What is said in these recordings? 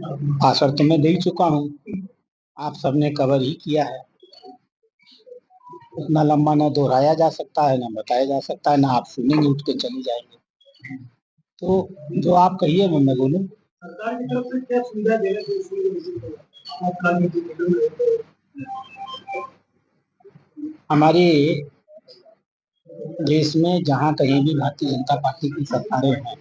भाषण तो मैं दे ही चुका हूँ, आप सबने कवर ही किया है। उतना लंबा ना दोहराया जा सकता है, ना बताया जा सकता है, ना आप सुनेंगे उठ के चली जाएंगे। तो जो आप कहिए मैं बोलूँ। सरकार की तरफ से क्या सुविधा दे रहे हमारे देश में जहाँ कहीं भी भारतीय जनता पार्टी की सरकारें हैं,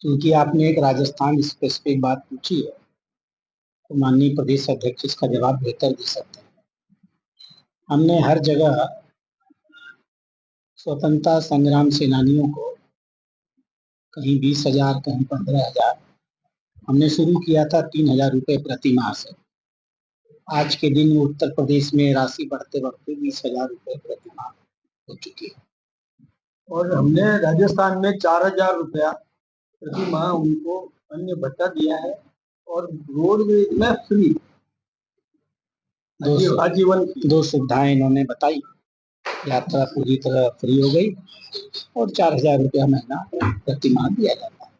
क्योंकि आपने एक राजस्थान स्पेसिफिक बात पूछी है, तो माननीय प्रदेश अध्यक्ष इसका जवाब बेहतर दे सकते हैं। हमने हर जगह स्वतंत्रता संग्राम सेनानियों को कहीं 20,000, कहीं 15,000, हमने शुरू किया था 3,000 रुपए प्रति माह से। आज के दिन उत्तर प्रदेश में राशि बढ़ते बढ़ते 20,000 रुपए प्रति माह हो चुकी है। और हमने राजस्थान में 4,000 रुपया प्रति माह उनको अन्य भत्ता दिया है और रोडवेज में फ्री आजीवन दो सुविधाएं इन्होंने बताई। यात्रा पूरी तरह फ्री हो गई और 4,000 रुपया महीना प्रति माह दिया जाता है।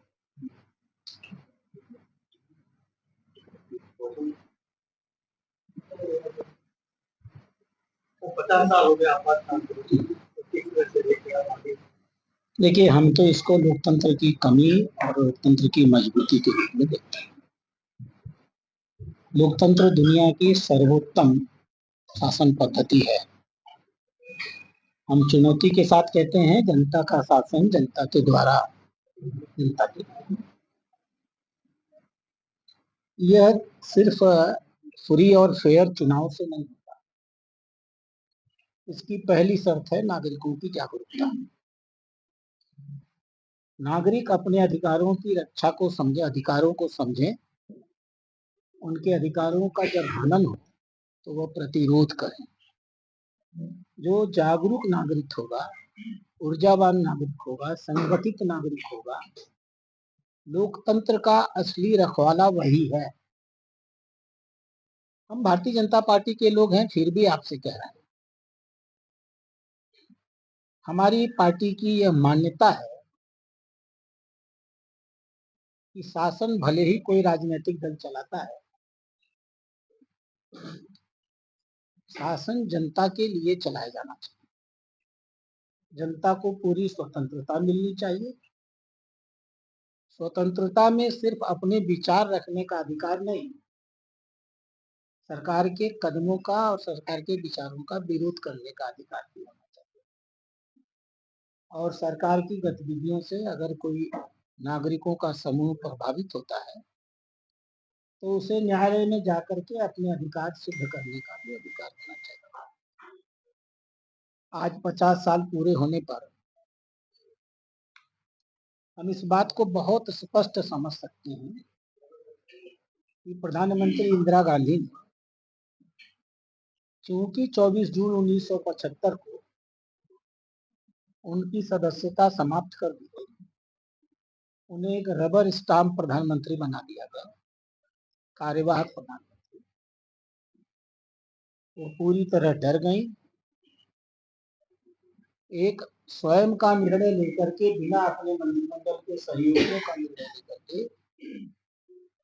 वो 50 साल हो गया आपातकाल। देखिए, हम तो इसको लोकतंत्र की कमी और लोकतंत्र की मजबूती के रूप में देखते हैं। लोकतंत्र दुनिया की सर्वोत्तम शासन पद्धति है। हम चुनौती के साथ कहते हैं जनता का शासन जनता के द्वारा जनता के। यह सिर्फ फ्री और फेयर चुनाव से नहीं होता। इसकी पहली शर्त है नागरिकों की जागरूकता। नागरिक अपने अधिकारों की रक्षा को समझे, अधिकारों को समझे, उनके अधिकारों का जब हनन हो तो वह प्रतिरोध करें। जो जागरूक नागरिक होगा, ऊर्जावान नागरिक होगा, संगठित नागरिक होगा, लोकतंत्र का असली रखवाला वही है। हम भारतीय जनता पार्टी के लोग हैं, फिर भी आपसे कह रहे हैं, हमारी पार्टी की यह मान्यता है कि शासन भले ही कोई राजनीतिक दल चलाता है, शासन जनता के लिए चलाया जाना चाहिए। जनता को पूरी स्वतंत्रता मिलनी चाहिए। स्वतंत्रता में सिर्फ अपने विचार रखने का अधिकार नहीं, सरकार के कदमों का और सरकार के विचारों का विरोध करने का अधिकार भी होना चाहिए। और सरकार की गतिविधियों से अगर कोई नागरिकों का समूह प्रभावित होता है तो उसे न्यायालय में जाकर के अपने अधिकार सिद्ध करने का भी अधिकार होना चाहिए। आज 50 साल पूरे होने पर हम इस बात को बहुत स्पष्ट समझ सकते हैं कि प्रधानमंत्री इंदिरा गांधी ने चूंकि 24 जून 1975 को उनकी सदस्यता समाप्त कर दी गई, उन्हें एक रबर स्टाम्प प्रधानमंत्री बना दिया गया, कार्यवाहक प्रधानमंत्री। वो पूरी तरह डर गई। एक स्वयं का निर्णय लेकर के, बिना अपने मंत्रिमंडल के सहयोगियों का निर्णय लेकर के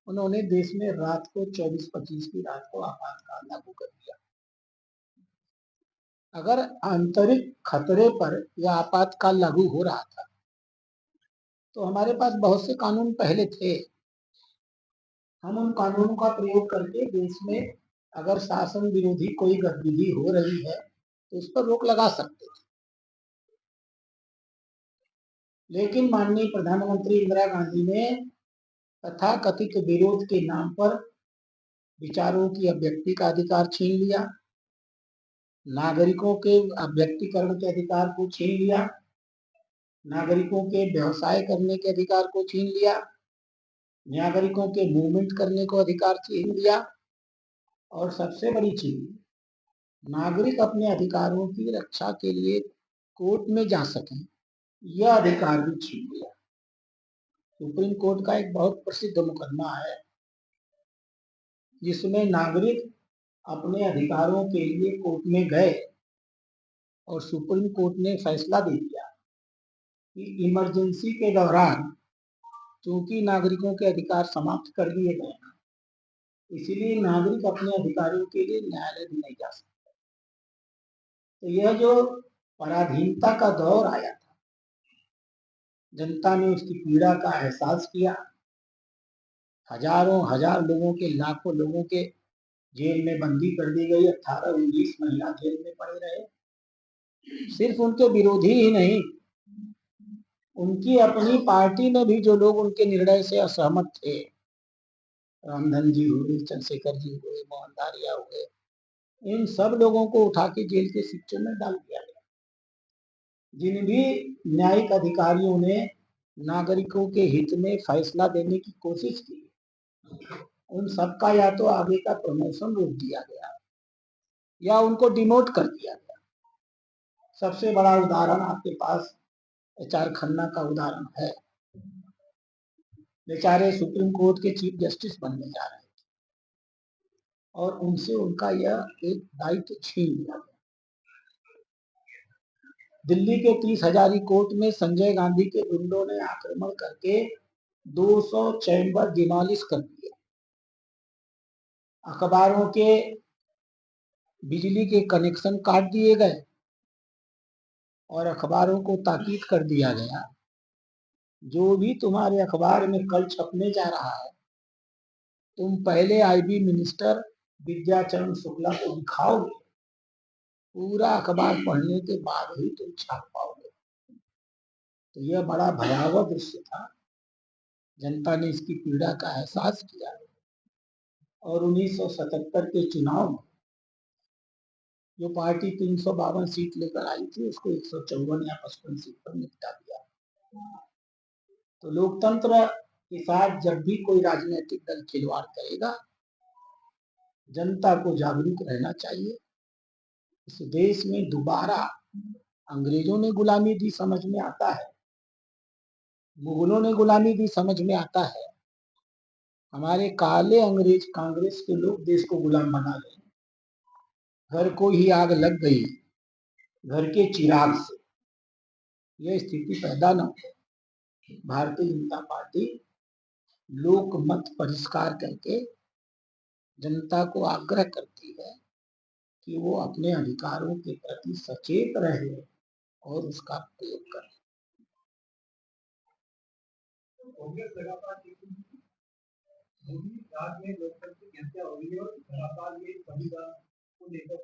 उन्होंने देश में रात को 24-25 की रात को आपातकाल लागू कर दिया। अगर आंतरिक खतरे पर यह आपातकाल लागू हो रहा था तो हमारे पास बहुत से कानून पहले थे। हम उन कानूनों का प्रयोग करके देश में अगर शासन विरोधी कोई गतिविधि हो रही है तो उस पर रोक लगा सकते थे। लेकिन माननीय प्रधानमंत्री इंदिरा गांधी ने तथाकथित विरोध के नाम पर विचारों की अभिव्यक्ति का अधिकार छीन लिया, नागरिकों के अभिव्यक्तिकरण के अधिकार को छीन लिया, नागरिकों के व्यवसाय करने के अधिकार को छीन लिया, नागरिकों के मूवमेंट करने को अधिकार छीन लिया, और सबसे बड़ी चीज, नागरिक अपने अधिकारों की रक्षा के लिए कोर्ट में जा सकें, यह अधिकार भी छीन लिया। सुप्रीम कोर्ट का एक बहुत प्रसिद्ध मुकदमा है जिसमें नागरिक अपने अधिकारों के लिए कोर्ट में गए और सुप्रीम कोर्ट ने फैसला दे दिया कि इमरजेंसी के दौरान क्योंकि नागरिकों के अधिकार समाप्त कर दिए गए, इसीलिए नागरिक अपने अधिकारों के लिए न्यायालय भी नहीं जा सकते। तो यह जो पराधीनता का दौर आया था, जनता ने उसकी पीड़ा का एहसास किया। हजार लोगों के, लाखों लोगों के जेल में बंदी कर दी गई। 18-19 महिला जेल में पड़े रहे। सिर्फ उनके विरोधी ही नहीं, उनकी अपनी पार्टी में भी जो लोग उनके निर्णय से असहमत थे, रामधन जी हुए, चंद्रशेखर जी हुए, मोहन दारिया हुए, इन सब लोगों को उठा के जेल के सिक्चों में डाल दिया गया। जिन भी न्यायिक अधिकारियों ने नागरिकों के हित में फैसला देने की कोशिश की, उन सबका या तो आगे का प्रमोशन रोक दिया गया या उनको डिमोट कर दिया गया। सबसे बड़ा उदाहरण आपके पास HR खन्ना का उदाहरण है। बेचारे सुप्रीम कोर्ट के चीफ जस्टिस बनने जा रहे थे और उनसे उनका यह एक दायित्व छीन लिया गया। दिल्ली के 30 हजारी कोर्ट में संजय गांधी के गुंडों ने आक्रमण करके 200 चैम्बर डिमोलिश कर दिए। अखबारों के बिजली के कनेक्शन काट दिए गए और अखबारों को ताकीद कर दिया गया, जो भी तुम्हारे अखबार में कल छपने जा रहा है, तुम पहले IB मिनिस्टर विद्याचरण शुक्ला को दिखाओगे, पूरा अखबार पढ़ने के बाद ही तुम छाप पाओगे। तो यह बड़ा भयावह दृश्य था। जनता ने इसकी पीड़ा का एहसास किया और 1977 के चुनाव में जो पार्टी 352 सीट लेकर आई थी, उसको 154 या 55 सीट पर निपटा दिया। तो लोकतंत्र के साथ जब भी कोई राजनीतिक दल खिलवाड़ करेगा, जनता को जागरूक रहना चाहिए। इस देश में दोबारा अंग्रेजों ने गुलामी दी समझ में आता है, मुगलों ने गुलामी दी समझ में आता है, हमारे काले अंग्रेज कांग्रेस के लोग देश को गुलाम बना गए। घर को ही आग लग गई घर के चिराग से, यह स्थिति पैदा न हो। भारतीय जनता पार्टी लोकमत परिष्कार करके जनता को आग्रह करती है कि वो अपने अधिकारों के प्रति सचेत रहे और उसका प्रयोग करें। कांग्रेस लगातार मोदी राज में लोकतंत्र की हत्या हो रही है और लगातार ये संविधान को लेकर